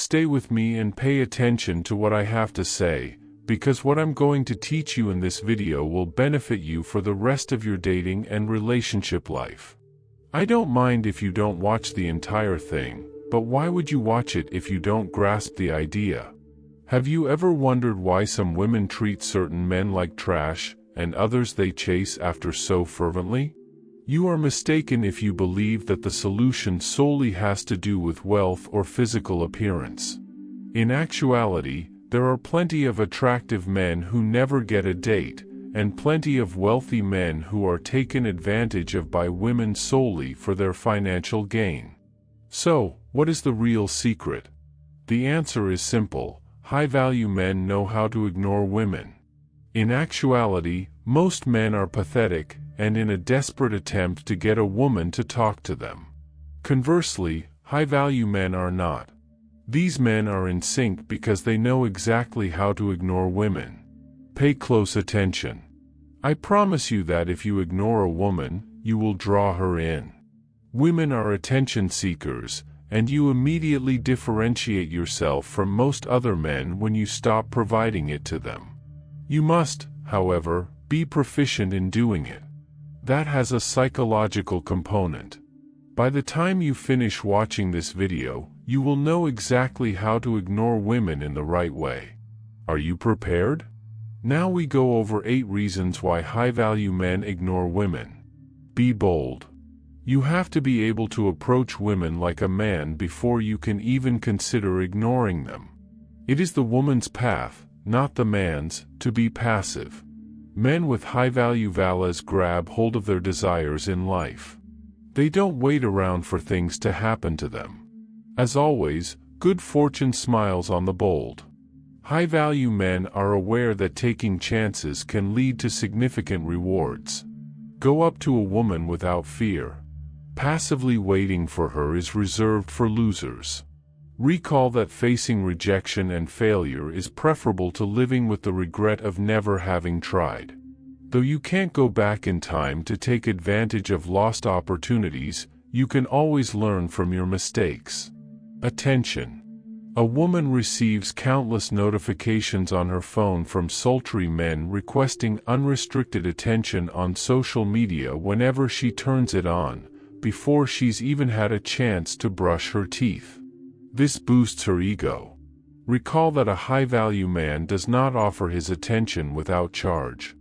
stay with me and pay attention to what I have to say, because what I'm going to teach you in this video will benefit you for the rest of your dating and relationship life. I don't mind if you don't watch the entire thing, but why would you watch it if you don't grasp the idea? Have you ever wondered why some women treat certain men like trash, and others they chase after so fervently? You are mistaken if you believe that the solution solely has to do with wealth or physical appearance. In actuality, there are plenty of attractive men who never get a date, and plenty of wealthy men who are taken advantage of by women solely for their financial gain. So, what is the real secret? The answer is simple: high-value men know how to ignore women. In actuality, most men are pathetic, and in a desperate attempt to get a woman to talk to them. Conversely, high-value men are not. These men are in sync because they know exactly how to ignore women. Pay close attention. I promise you that if you ignore a woman, you will draw her in. Women are attention seekers, and you immediately differentiate yourself from most other men when you stop providing it to them. You must, however, be proficient in doing it. That has a psychological component. By the time you finish watching this video, you will know exactly how to ignore women in the right way. Are you prepared? Now we go over 8 reasons why high-value men ignore women. Be bold. You have to be able to approach women like a man before you can even consider ignoring them. It is the woman's path, not the man's, to be passive. Men with high-value values grab hold of their desires in life. They don't wait around for things to happen to them. As always, good fortune smiles on the bold. High-value men are aware that taking chances can lead to significant rewards. Go up to a woman without fear. Passively waiting for her is reserved for losers. Recall that facing rejection and failure is preferable to living with the regret of never having tried. Though you can't go back in time to take advantage of lost opportunities, you can always learn from your mistakes. Attention. A woman receives countless notifications on her phone from sultry men requesting unrestricted attention on social media whenever she turns it on, before she's even had a chance to brush her teeth. This boosts her ego. Recall that a high-value man does not offer his attention without charge.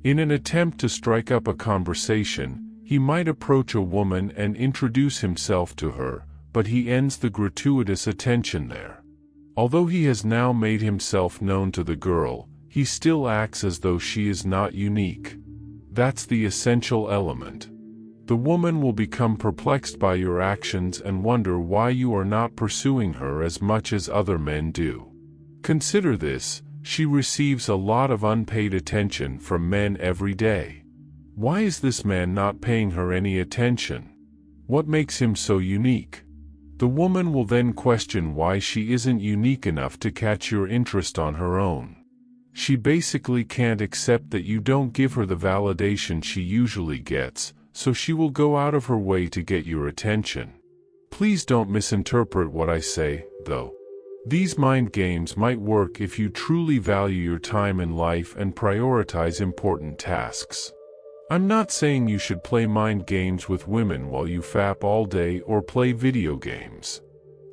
In an attempt to strike up a conversation, he might approach a woman and introduce himself to her, but he ends the gratuitous attention there. Although he has now made himself known to the girl, he still acts as though she is not unique. That's the essential element. The woman will become perplexed by your actions and wonder why you are not pursuing her as much as other men do. Consider this: she receives a lot of unpaid attention from men every day. Why is this man not paying her any attention? What makes him so unique? The woman will then question why she isn't unique enough to catch your interest on her own. She basically can't accept that you don't give her the validation she usually gets, so she will go out of her way to get your attention. Please don't misinterpret what I say, though. These mind games might work if you truly value your time in life and prioritize important tasks. I'm not saying you should play mind games with women while you fap all day or play video games.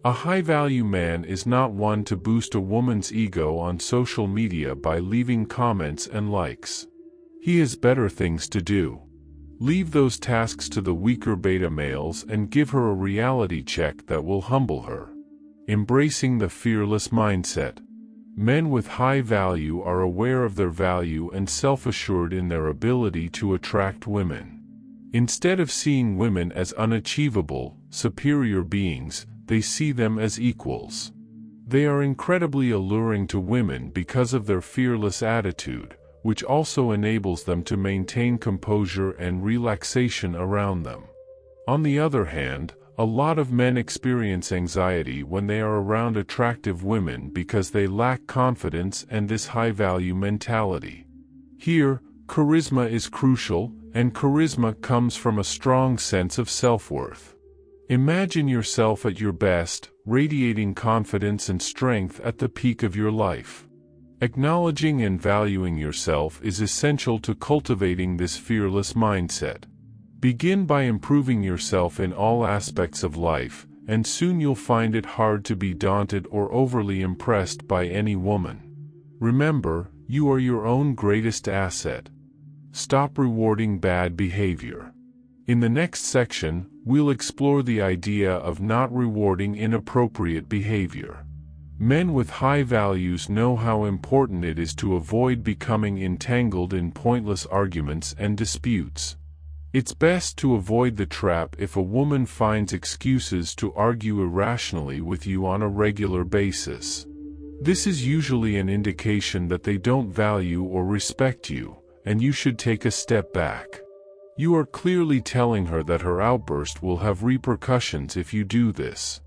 A high-value man is not one to boost a woman's ego on social media by leaving comments and likes. He has better things to do. Leave those tasks to the weaker beta males and give her a reality check that will humble her. Embracing the fearless mindset. Men with high value are aware of their value and self-assured in their ability to attract women. Instead of seeing women as unachievable, superior beings, they see them as equals. They are incredibly alluring to women because of their fearless attitude, which also enables them to maintain composure and relaxation around them. On the other hand, a lot of men experience anxiety when they are around attractive women because they lack confidence and this high-value mentality. Here, charisma is crucial, and charisma comes from a strong sense of self-worth. Imagine yourself at your best, radiating confidence and strength at the peak of your life. Acknowledging and valuing yourself is essential to cultivating this fearless mindset. Begin by improving yourself in all aspects of life, and soon you'll find it hard to be daunted or overly impressed by any woman. Remember, you are your own greatest asset. Stop rewarding bad behavior. In the next section, we'll explore the idea of not rewarding inappropriate behavior. Men with high values know how important it is to avoid becoming entangled in pointless arguments and disputes. It's best to avoid the trap if a woman finds excuses to argue irrationally with you on a regular basis. This is usually an indication that they don't value or respect you, and you should take a step back. You are clearly telling her that her outburst will have repercussions if you do this.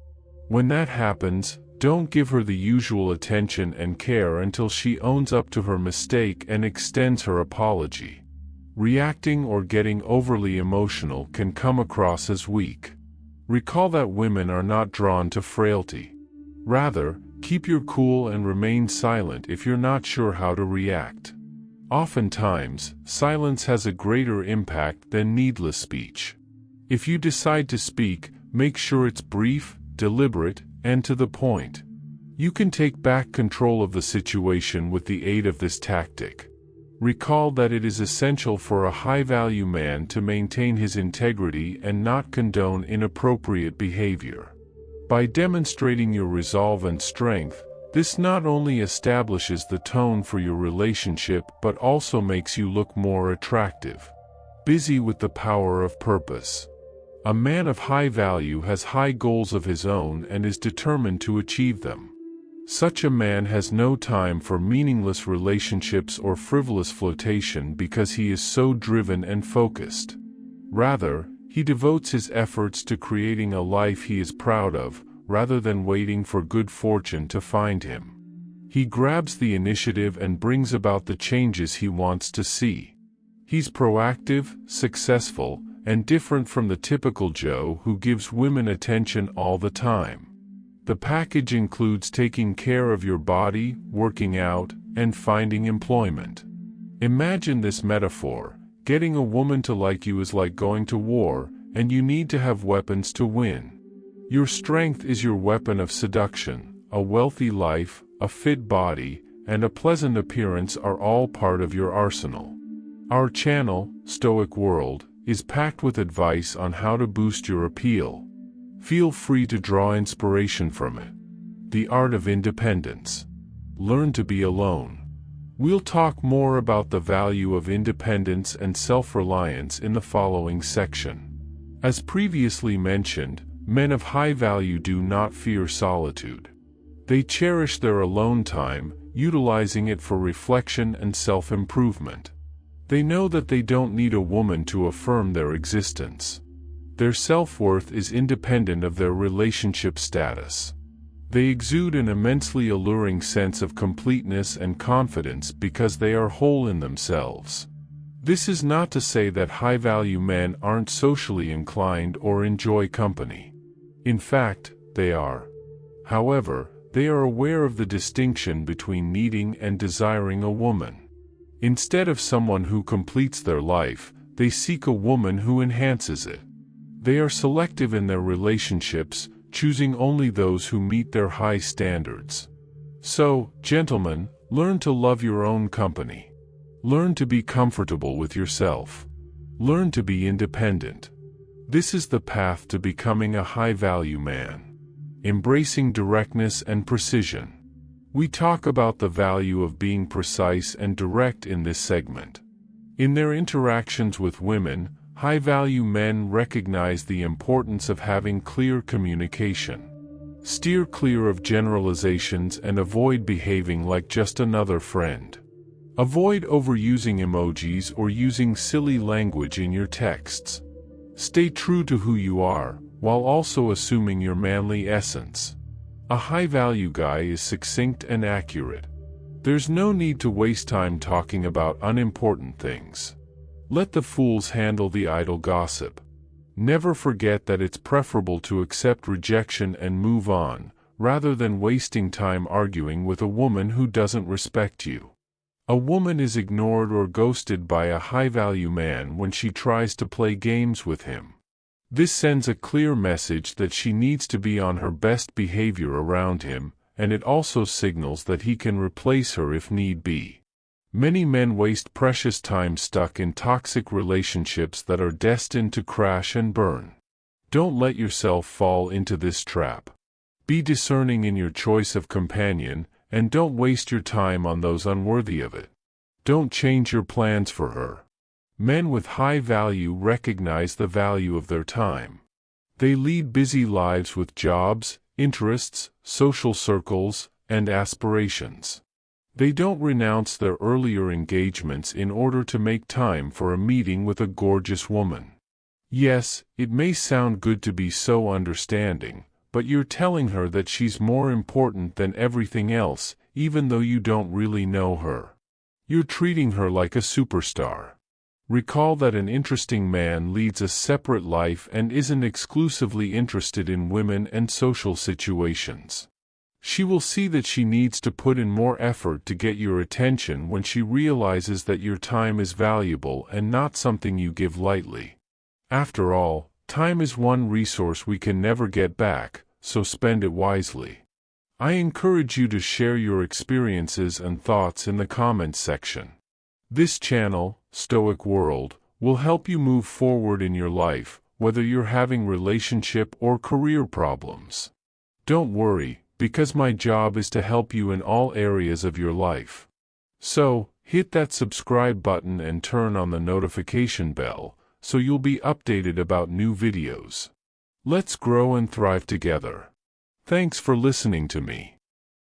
When that happens, don't give her the usual attention and care until she owns up to her mistake and extends her apology. Reacting or getting overly emotional can come across as weak. Recall that women are not drawn to frailty. Rather, keep your cool and remain silent if you're not sure how to react. Oftentimes, silence has a greater impact than needless speech. If you decide to speak, make sure it's brief, deliberate, and to the point. You can take back control of the situation with the aid of this tactic. Recall that it is essential for a high-value man to maintain his integrity and not condone inappropriate behavior. By demonstrating your resolve and strength, this not only establishes the tone for your relationship but also makes you look more attractive. Busy with the power of purpose. A man of high value has high goals of his own and is determined to achieve them. Such a man has no time for meaningless relationships or frivolous flirtation because he is so driven and focused. Rather, he devotes his efforts to creating a life he is proud of, rather than waiting for good fortune to find him. He grabs the initiative and brings about the changes he wants to see. He's proactive, successful, and different from the typical Joe who gives women attention all the time. The package includes taking care of your body, working out, and finding employment. Imagine this metaphor: getting a woman to like you is like going to war, and you need to have weapons to win. Your strength is your weapon of seduction. A wealthy life, a fit body, and a pleasant appearance are all part of your arsenal. Our channel, Stoic World, is packed with advice on how to boost your appeal. Feel free to draw inspiration from it. The Art of Independence. Learn to be alone. We'll talk more about the value of independence and self-reliance in the following section. As previously mentioned, men of high value do not fear solitude. They cherish their alone time, utilizing it for reflection and self-improvement. They know that they don't need a woman to affirm their existence. Their self-worth is independent of their relationship status. They exude an immensely alluring sense of completeness and confidence because they are whole in themselves. This is not to say that high-value men aren't socially inclined or enjoy company. In fact, they are. However, they are aware of the distinction between needing and desiring a woman. Instead of someone who completes their life, they seek a woman who enhances it. They are selective in their relationships, choosing only those who meet their high standards. So, gentlemen, learn to love your own company. Learn to be comfortable with yourself. Learn to be independent. This is the path to becoming a high-value man. Embracing directness and precision. We talk about the value of being precise and direct in this segment. In their interactions with women, high-value men recognize the importance of having clear communication. Steer clear of generalizations and avoid behaving like just another friend. Avoid overusing emojis or using silly language in your texts. Stay true to who you are, while also assuming your manly essence. A high-value guy is succinct and accurate. There's no need to waste time talking about unimportant things. Let the fools handle the idle gossip. Never forget that it's preferable to accept rejection and move on, rather than wasting time arguing with a woman who doesn't respect you. A woman is ignored or ghosted by a high-value man when she tries to play games with him. This sends a clear message that she needs to be on her best behavior around him, and it also signals that he can replace her if need be. Many men waste precious time stuck in toxic relationships that are destined to crash and burn. Don't let yourself fall into this trap. Be discerning in your choice of companion, and don't waste your time on those unworthy of it. Don't change your plans for her. Men with high value recognize the value of their time. They lead busy lives with jobs, interests, social circles, and aspirations. They don't renounce their earlier engagements in order to make time for a meeting with a gorgeous woman. Yes, it may sound good to be so understanding, but you're telling her that she's more important than everything else, even though you don't really know her. You're treating her like a superstar. Recall that an interesting man leads a separate life and isn't exclusively interested in women and social situations. She will see that she needs to put in more effort to get your attention when she realizes that your time is valuable and not something you give lightly. After all, time is one resource we can never get back, so spend it wisely. I encourage you to share your experiences and thoughts in the comments section. This channel, Stoic World, will help you move forward in your life, whether you're having relationship or career problems. Don't worry, because my job is to help you in all areas of your life. So, hit that subscribe button and turn on the notification bell, so you'll be updated about new videos. Let's grow and thrive together. Thanks for listening to me.